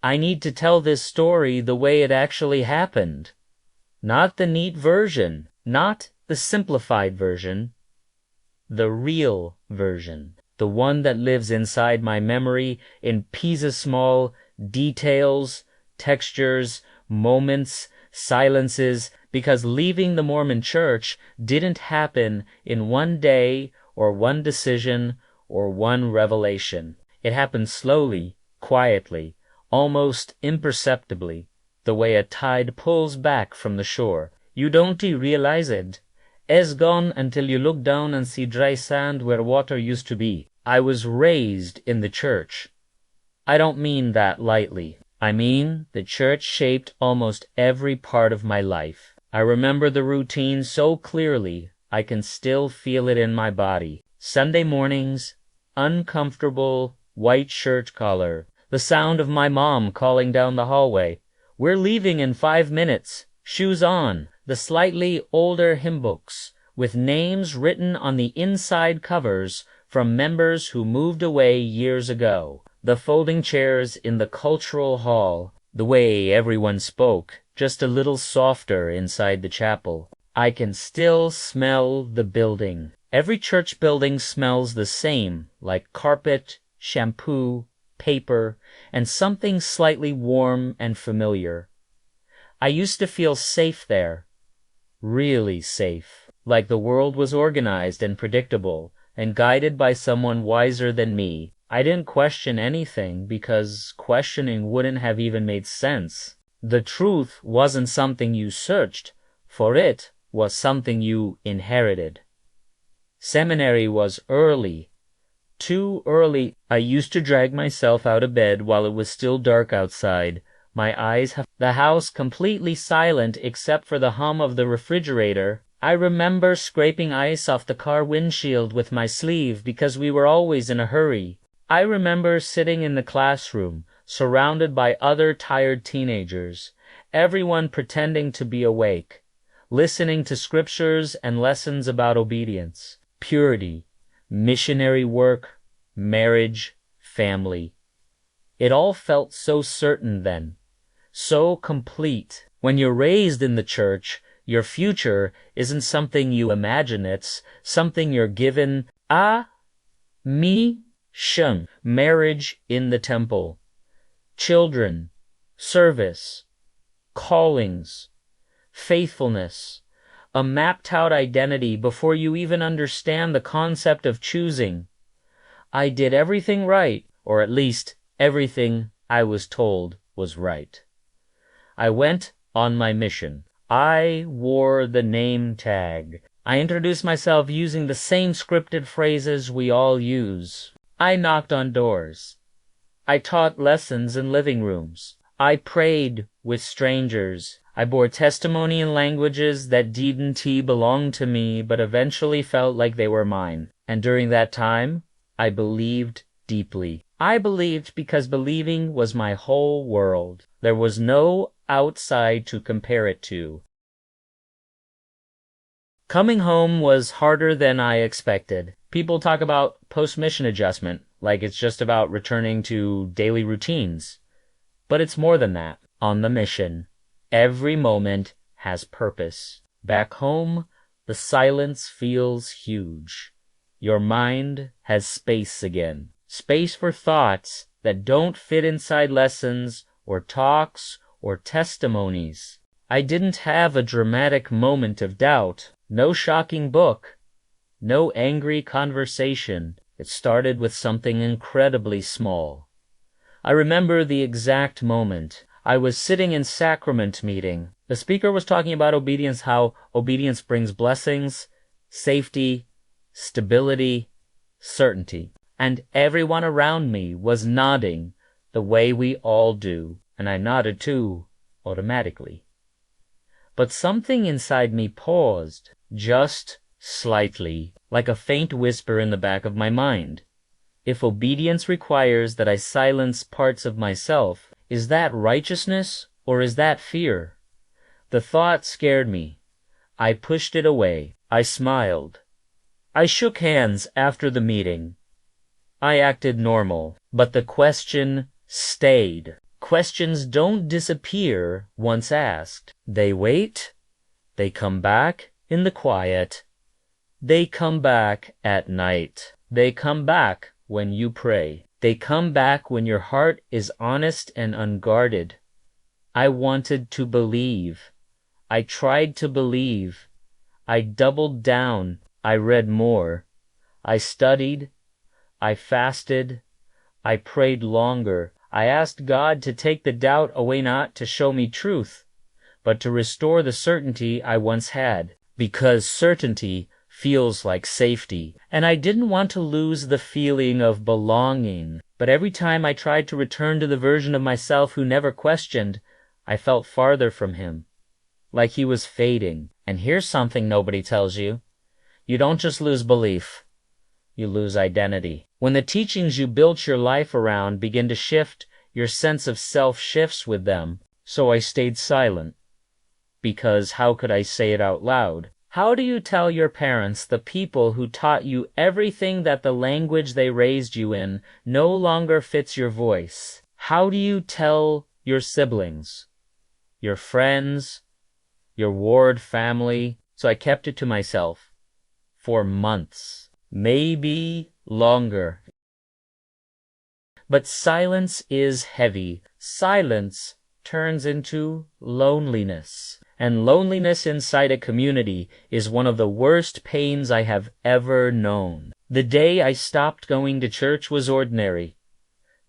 I need to tell this story the way it actually happened. Not the neat version, not the simplified version, the real version. The one that lives inside my memory in piece-small details, textures, moments, silences, because leaving the Mormon Church didn't happen in one day or one decision or one revelation. It happened slowly, quietly, almost imperceptibly, the way a tide pulls back from the shore. You don't realize it. It's gone until you look down and see dry sand where water used to be. I was raised in the church. I don't mean that lightly. I mean the church shaped almost every part of my life. I remember the routine so clearly, I can still feel it in my body. Sunday mornings, uncomfortable white shirt collar, the sound of my mom calling down the hallway. We're leaving in 5 minutes. Shoes on. The slightly older hymn books with names written on the inside covers from members who moved away years ago. The folding chairs in the cultural hall. The way everyone spoke, just a little softer inside the chapel. I can still smell the building. Every church building smells the same, like carpet, shampoo, paper, and something slightly warm and familiar. I used to feel safe there, really safe, like the world was organized and predictable, and guided by someone wiser than me. I didn't question anything because questioning wouldn't have even made sense. The truth wasn't something you searched, for it was something you inherited. Seminary was early, too early. I used to drag myself out of bed while it was still dark outside. My eyes have the house completely silent except for the hum of the refrigerator. I remember scraping ice off the car windshield with my sleeve because we were always in a hurry. I remember sitting in the classroom, surrounded by other tired teenagers, everyone pretending to be awake, listening to scriptures and lessons about obedience, purity, missionary work, marriage, family. It all felt so certain then. So complete. When you're raised in the church, your future isn't something you imagine, it's something you're given. Mission, marriage in the temple, children, service, callings, faithfulness, a mapped-out identity before you even understand the concept of choosing. I did everything right, or at least everything I was told was right. I went on my mission. I wore the name tag. I introduced myself using the same scripted phrases we all use. I knocked on doors. I taught lessons in living rooms. I prayed with strangers. I bore testimony in languages that didn't belong to me but eventually felt like they were mine. And during that time, I believed deeply. I believed because believing was my whole world. There was no outside to compare it to. Coming home was harder than I expected. People talk about post-mission adjustment, like it's just about returning to daily routines. But it's more than that. On the mission, every moment has purpose. Back home, the silence feels huge. Your mind has space again. Space for thoughts that don't fit inside lessons or talks or testimonies. I didn't have a dramatic moment of doubt. No shocking book. No angry conversation. It started with something incredibly small. I remember the exact moment. I was sitting in sacrament meeting. The speaker was talking about obedience, how obedience brings blessings, safety, stability, certainty. And everyone around me was nodding the way we all do, and I nodded too, automatically. But something inside me paused, just slightly, like a faint whisper in the back of my mind. If obedience requires that I silence parts of myself, is that righteousness or is that fear? The thought scared me. I pushed it away. I smiled. I shook hands after the meeting. I acted normal, but the question stayed. questions don't disappear once asked. They wait, they come back in the quiet, they come back at night, they come back when you pray, they come back when your heart is honest and unguarded. I wanted to believe. I tried to believe. I doubled down. I read more. I studied. I fasted. I prayed longer. I asked God to take the doubt away, not to show me truth, but to restore the certainty I once had, because certainty feels like safety, and I didn't want to lose the feeling of belonging. But every time I tried to return to the version of myself who never questioned, I felt farther from him, like he was fading. And here's something nobody tells you. You don't just lose belief, you lose identity. When the teachings you built your life around begin to shift, your sense of self shifts with them. So I stayed silent, because how could I say it out loud? How do you tell your parents, the people who taught you everything, that the language they raised you in no longer fits your voice? How do you tell your siblings, your friends, your ward family? So I kept it to myself for months, maybe longer. But silence is heavy. Silence turns into loneliness. And loneliness inside a community is one of the worst pains I have ever known. The day I stopped going to church was ordinary,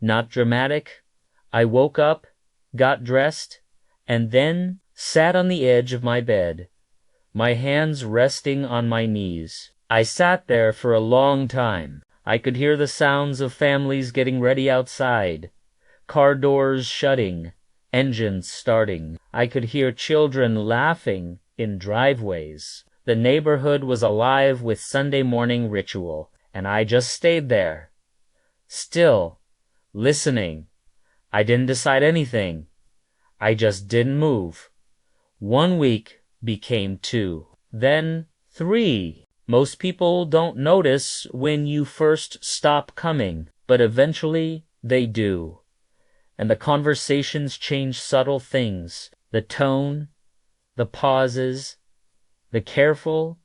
not dramatic. I woke up, got dressed, and then sat on the edge of my bed, my hands resting on my knees. I sat there for a long time. I could hear the sounds of families getting ready outside, car doors shutting, engines starting. I could hear children laughing in driveways. The neighborhood was alive with Sunday morning ritual, and I just stayed there, still, listening. I didn't decide anything. I just didn't move. 1 week became 2, then 3. Most people don't notice when you first stop coming, but eventually they do. And the conversations change, subtle things, the tone, the pauses, the careful,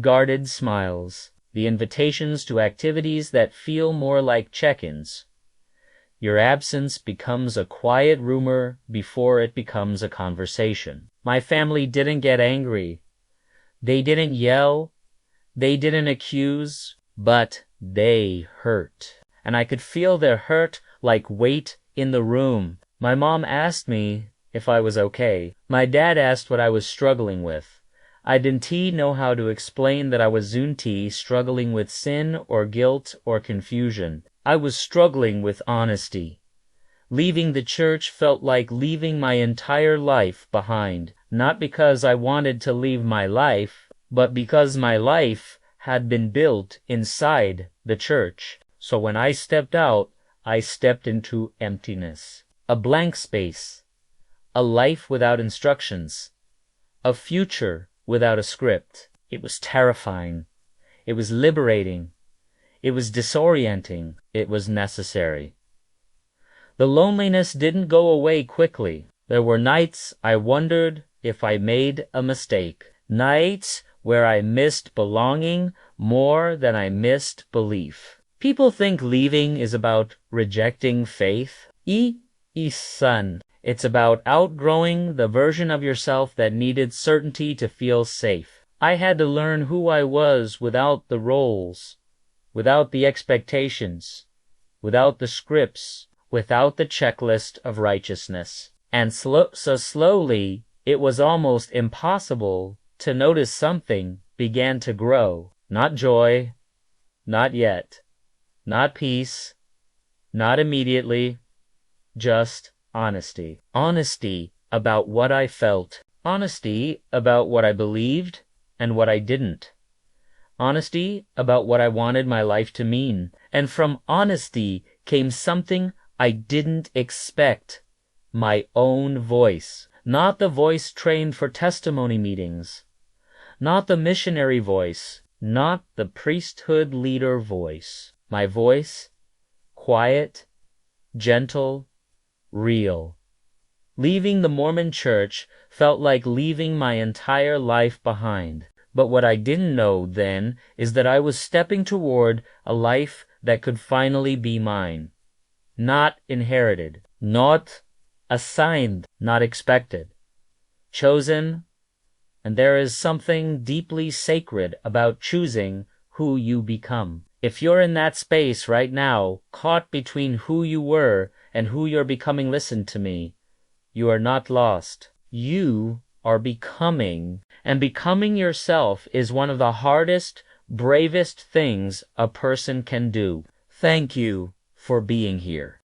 guarded smiles, the invitations to activities that feel more like check-ins. Your absence becomes a quiet rumor before it becomes a conversation. My family didn't get angry. They didn't yell. They didn't accuse, but they hurt. And I could feel their hurt like weight in the room. My mom asked me if I was okay. My dad asked what I was struggling with. I didn't know how to explain that I was struggling with sin or guilt or confusion. I was struggling with honesty. Leaving the church felt like leaving my entire life behind, not because I wanted to leave my life, but because my life had been built inside the church. So when I stepped out, I stepped into emptiness. A blank space. A life without instructions. A future without a script. It was terrifying. It was liberating. It was disorienting. It was necessary. The loneliness didn't go away quickly. There were nights I wondered if I made a mistake. Nights where I missed belonging more than I missed belief. People think leaving is about rejecting faith. Son. It's about outgrowing the version of yourself that needed certainty to feel safe. I had to learn who I was without the roles, without the expectations, without the scripts, without the checklist of righteousness. And slowly, it was almost impossible to notice something began to grow. Not joy, not yet, not peace, not immediately, just honesty. Honesty about what I felt. Honesty about what I believed and what I didn't. Honesty about what I wanted my life to mean. And from honesty came something I didn't expect. My own voice. Not the voice trained for testimony meetings. Not the missionary voice. Not the priesthood leader voice. My voice, quiet, gentle, real. Leaving the Mormon Church felt like leaving my entire life behind. But what I didn't know then is that I was stepping toward a life that could finally be mine. Not inherited, not assigned, not expected. Chosen, and there is something deeply sacred about choosing who you become. If you're in that space right now, caught between who you were and who you're becoming, listen to me. You are not lost. You are becoming, and becoming yourself is one of the hardest, bravest things a person can do. Thank you for being here.